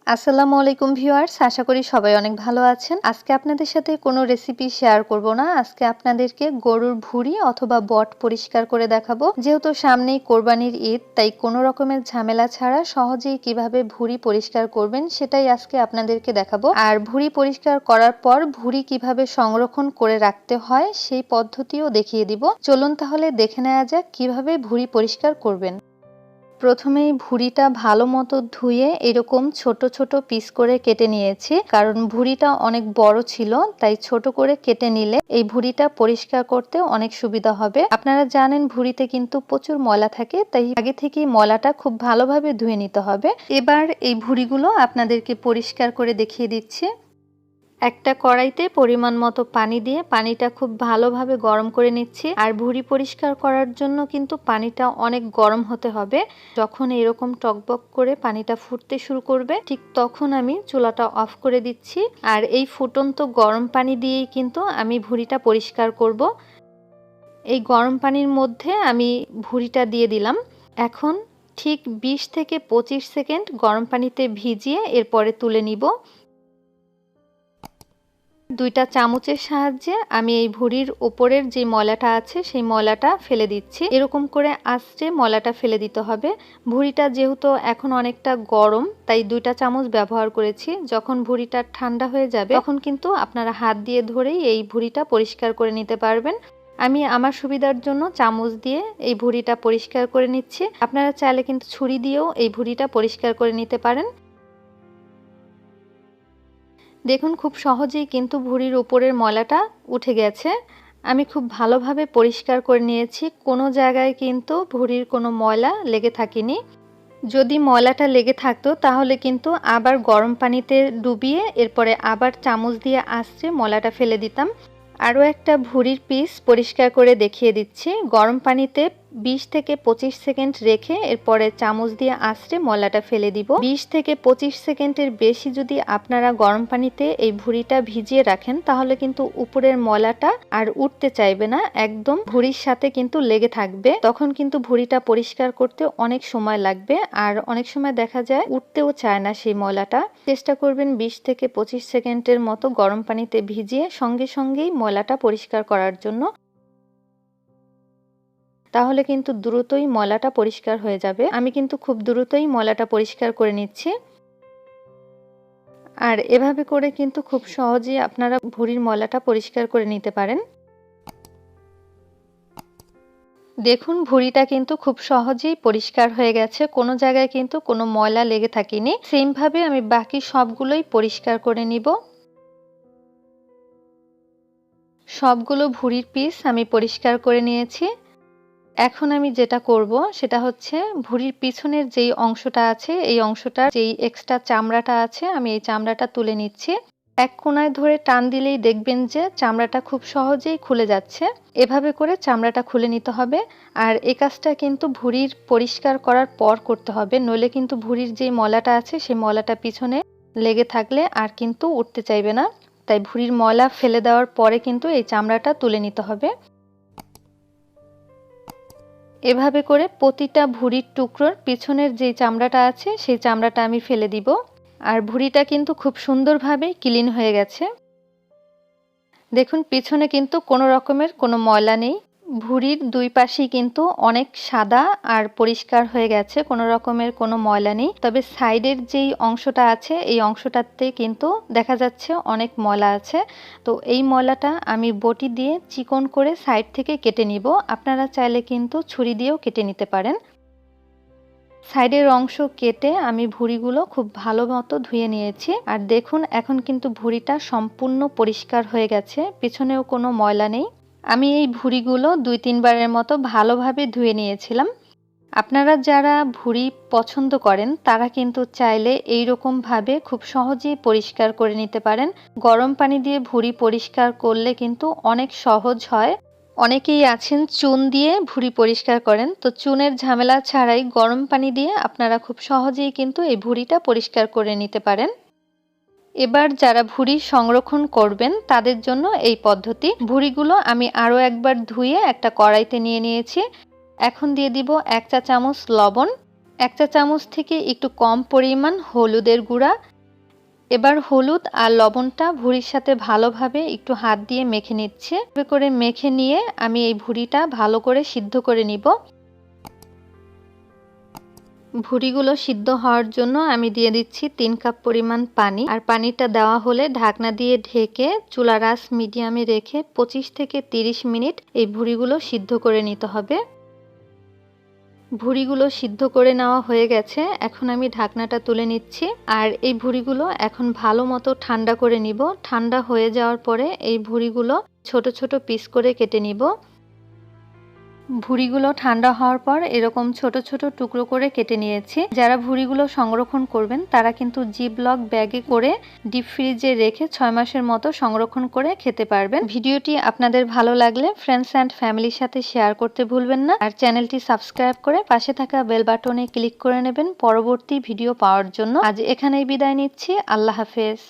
আসসালামু আলাইকুম ভিউয়ার্স, আশা করি সবাই অনেক ভালো আছেন। আজকে আপনাদের সাথে কোনো রেসিপি শেয়ার করব না। আজকে আপনাদেরকে গরুর ভুঁড়ি অথবা বট পরিষ্কার করে দেখাবো। যেহেতু সামনেই কোরবানির ঈদ, তাই কোনো রকমের ঝামেলা ছাড়া সহজেই কিভাবে ভুঁড়ি পরিষ্কার করবেন সেটাই আজকে আপনাদেরকে দেখাবো। আর ভুঁড়ি পরিষ্কার করার পর ভুঁড়ি কিভাবে সংরক্ষণ করে রাখতে হয় সেই পদ্ধতিও দেখিয়ে দিব। চলুন তাহলে দেখে নেওয়া যাক কিভাবে ভুঁড়ি পরিষ্কার করবেন। প্রথমেই ভুঁড়িটা ভালো মতো ধুয়ে এরকম ছোট ছোট পিস করে কেটে নিয়েছি, কারণ ভুঁড়িটা অনেক বড় ছিল, তাই ছোট করে কেটে নিলে এই ভুঁড়িটা পরিষ্কার করতে অনেক সুবিধা হবে। আপনারা জানেন ভুঁড়িতে কিন্তু প্রচুর ময়লা থাকে, তাই আগে থেকেই ময়লাটা খুব ভালোভাবে ধুয়ে নিতে হবে। এবার এই ভুঁড়িগুলো আপনাদেরকে পরিষ্কার করে দেখিয়ে দিচ্ছি। একটা কড়াইতে পরিমাণ মতো পানি দিয়ে পানিটা খুব ভালোভাবে গরম করে নিচ্ছি। আর ভুঁড়ি পরিষ্কার করার জন্য কিন্তু পানিটা অনেক গরম হতে হবে। যখন এরকম টকবক করে পানিটা ফুটতে শুরু করবে, ঠিক তখন আমি চুলাটা অফ করে দিচ্ছি। আর এই ফুটন্ত গরম পানি দিয়েই কিন্তু আমি ভুঁড়িটা পরিষ্কার করব। এই গরম পানির মধ্যে আমি ভুঁড়িটা দিয়ে দিলাম। এখন ঠিক 20 থেকে 25 সেকেন্ড গরম পানিতে ভিজিয়ে এরপরে তুলে নিব। দুইটা চামচের সাহায্যে আমি এই ভুঁড়ির উপরের যে ময়লাটা আছে সেই ময়লাটা ফেলে দিচ্ছি। এরকম করে আস্তে ময়লাটা ফেলে দিতে হবে। ভুঁড়িটা যেহেতু এখন অনেকটা গরম, তাই দুইটা চামচ ব্যবহার করেছি। যখন ভুঁড়িটা ঠান্ডা হয়ে যাবে তখন কিন্তু আপনারা হাত দিয়ে ধরেই এই ভুঁড়িটা পরিষ্কার করে নিতে পারবেন। আমি আমার সুবিধার জন্য চামচ দিয়ে এই ভুঁড়িটা পরিষ্কার করে নিচ্ছি। আপনারা চাইলে কিন্তু ছুরি দিয়েও এই ভুঁড়িটা পরিষ্কার করে নিতে পারেন। দেখুন খুব সহজেই কিন্তু ভুঁড়ির উপরের ময়লাটা উঠে গেছে। আমি খুব ভালোভাবে পরিষ্কার করে নিয়েছি। কোনো জায়গায় কিন্তু ভুঁড়ির কোনো ময়লা লেগে থাকেনি। যদি ময়লাটা লেগে থাকতো তাহলে কিন্তু আবার গরম পানিতে ডুবিয়ে এরপরে আবার চামচ দিয়ে আঁচড়ে ময়লাটা ফেলে দিতাম। আরও একটা ভুঁড়ির পিস পরিষ্কার করে দেখিয়ে দিচ্ছি। গরম পানিতে 20 থেকে 25 সেকেন্ড রেখে এরপরে চামচ দিয়ে আঁচড়ে ময়লাটা ফেলে দিব। 20 থেকে 25 সেকেন্ডের বেশি যদি আপনারা গরম পানিতে এই ভুঁড়িটা ভিজিয়ে রাখেন তাহলে কিন্তু উপরের ময়লাটা আর উঠতে চাইবে না, একদম ভুঁড়ির সাথে কিন্তু লেগে থাকবে। তখন কিন্তু ভুঁড়িটা পরিষ্কার করতে অনেক সময় লাগবে, আর অনেক সময় দেখা যায় উঠতেও চায় না সেই ময়লাটা। চেষ্টা করবেন 20 থেকে 25 সেকেন্ডের মতো গরম পানিতে ভিজিয়ে সঙ্গে সঙ্গেই ময়লাটা পরিষ্কার করার জন্য। তাহলে কিন্তু দ্রুতই ময়লাটা পরিষ্কার হয়ে যাবে। আমি কিন্তু খুব দ্রুতই ময়লাটা পরিষ্কার করে নিচ্ছি। আর এভাবে করে কিন্তু খুব সহজেই আপনারা ভুঁড়ির ময়লাটা পরিষ্কার করে নিতে পারেন। দেখুন ভুঁড়িটা কিন্তু খুব সহজেই পরিষ্কার হয়ে গেছে, কোনো জায়গায় কিন্তু কোনো ময়লা লেগে থাকেনি। সেম ভাবে আমি বাকি সবগুলোই পরিষ্কার করে নিব। সবগুলো ভুঁড়ির পিস আমি পরিষ্কার করে নিয়েছি। এখন আমি যেটা করব সেটা হচ্ছে ভুঁড়ির পিছনের যেই অংশটা আছে, এই অংশটার যেই এক্সট্রা চামড়াটা আছে আমি এই চামড়াটা তুলে নিচ্ছি। এক কোণায় ধরে টান দিলেই দেখবেন যে চামড়াটা খুব সহজেই খুলে যাচ্ছে। এভাবে করে চামড়াটা খুলে নিতে হবে। আর এই কাজটা কিন্তু ভুঁড়ির পরিষ্কার করার পর করতে হবে, নইলে কিন্তু ভুঁড়ির যেই ময়লাটা আছে সেই ময়লাটা পিছনে লেগে থাকলে আর কিন্তু উঠতে চাইবে না। তাই ভুঁড়ির ময়লা ফেলে দেওয়ার পরে কিন্তু এই চামড়াটা তুলে নিতে হবে। এভাবে করে প্রতিটা ভুঁড়ির টুকরোর পিছনের যে চামড়াটা আছে সেই চামড়াটা আমি ফেলে দিব। আর ভুঁড়িটা কিন্তু খুব সুন্দরভাবে ক্লিন হয়ে গেছে। দেখুন পিছনে কিন্তু কোনো রকমের কোনো ময়লা নেই। ভুঁড়ির দুই পাশেই কিন্তু অনেক সাদা আর পরিষ্কার হয়ে গেছে, কোনো রকমের কোনো ময়লা নেই। তবে সাইডের যেই অংশটা আছে এই অংশটাতে কিন্তু দেখা যাচ্ছে অনেক ময়লা আছে। তো এই ময়লাটা আমি বটি দিয়ে চিকন করে সাইড থেকে কেটে নিব। আপনারা চাইলে কিন্তু ছুরি দিয়েও কেটে নিতে পারেন। সাইডের অংশ কেটে আমি ভুঁড়িগুলো খুব ভালো মতো ধুয়ে নিয়েছি। আর দেখুন এখন কিন্তু ভুঁড়িটা সম্পূর্ণ পরিষ্কার হয়ে গেছে, পিছনেও কোনো ময়লা নেই। আমি এই ভুঁড়িগুলো 2-3 বারের মতো ভালোভাবে ধুয়ে নিয়েছিলাম। আপনারা যারা ভুঁড়ি পছন্দ করেন তারা কিন্তু চাইলে এইরকমভাবে খুব সহজেই পরিষ্কার করে নিতে পারেন। গরম পানি দিয়ে ভুঁড়ি পরিষ্কার করলে কিন্তু অনেক সহজ হয়। অনেকেই আছেন চুন দিয়ে ভুঁড়ি পরিষ্কার করেন, তো চুনের ঝামেলা ছাড়াই গরম পানি দিয়ে আপনারা খুব সহজেই কিন্তু এই ভুঁড়িটা পরিষ্কার করে নিতে পারেন। এবার যারা ভুঁড়ি সংরক্ষণ করবেন তাদের জন্য এই পদ্ধতি। ভুঁড়িগুলো আমি আরও একবার ধুয়ে একটা কড়াইতে নিয়ে নিয়েছি। এখন দিয়ে দিব 1 চা চামচ লবণ, 1 চা চামচ থেকে একটু কম পরিমাণ হলুদের গুঁড়া, এবার হলুদ আর লবণটা ভুঁড়ির সাথে ভালোভাবে একটু হাত দিয়ে মেখে নিচ্ছি। এভাবে করে মেখে নিয়ে আমি এই ভুঁড়িটা ভালো করে সিদ্ধ করে নিব। ভুঁড়িগুলো সিদ্ধ হওয়ার জন্য আমি দিয়ে দিচ্ছি 3 কাপ পরিমাণ পানি। আর পানিটা দেওয়া হলে ঢাকনা দিয়ে ঢেকে চুলার আঁচ মিডিয়ামে রেখে 25 থেকে 30 মিনিট এই ভুঁড়িগুলো সিদ্ধ করে নিতে হবে। ভুঁড়িগুলো সিদ্ধ করে নেওয়া হয়ে গেছে, এখন আমি ঢাকনাটা তুলে নিচ্ছি। আর এই ভুঁড়িগুলো এখন ভালো মতো ঠান্ডা করে নিব। ঠান্ডা হয়ে যাওয়ার পরে এই ভুঁড়িগুলো ছোট ছোট পিস করে কেটে নিব। ভুঁড়িগুলো ঠান্ডা হওয়ার পর এরকম ছোট ছোট টুকরো করে কেটে নিয়েছি। যারা ভুঁড়িগুলো সংরক্ষণ করবেন তারা কিন্তু জিপলক ব্যাগে করে ডিপ ফ্রিজে রেখে 6 মাসের মতো সংরক্ষণ করে খেতে পারবেন। ভিডিওটি আপনাদের ভালো লাগলে ফ্রেন্ডস অ্যান্ড ফ্যামিলির সাথে শেয়ার করতে ভুলবেন না। আর চ্যানেলটি সাবস্ক্রাইব করে পাশে থাকা বেল বাটনে ক্লিক করে নেবেন পরবর্তী ভিডিও পাওয়ার জন্য। আজ এখানেই বিদায় নিচ্ছি। আল্লাহ হাফেজ।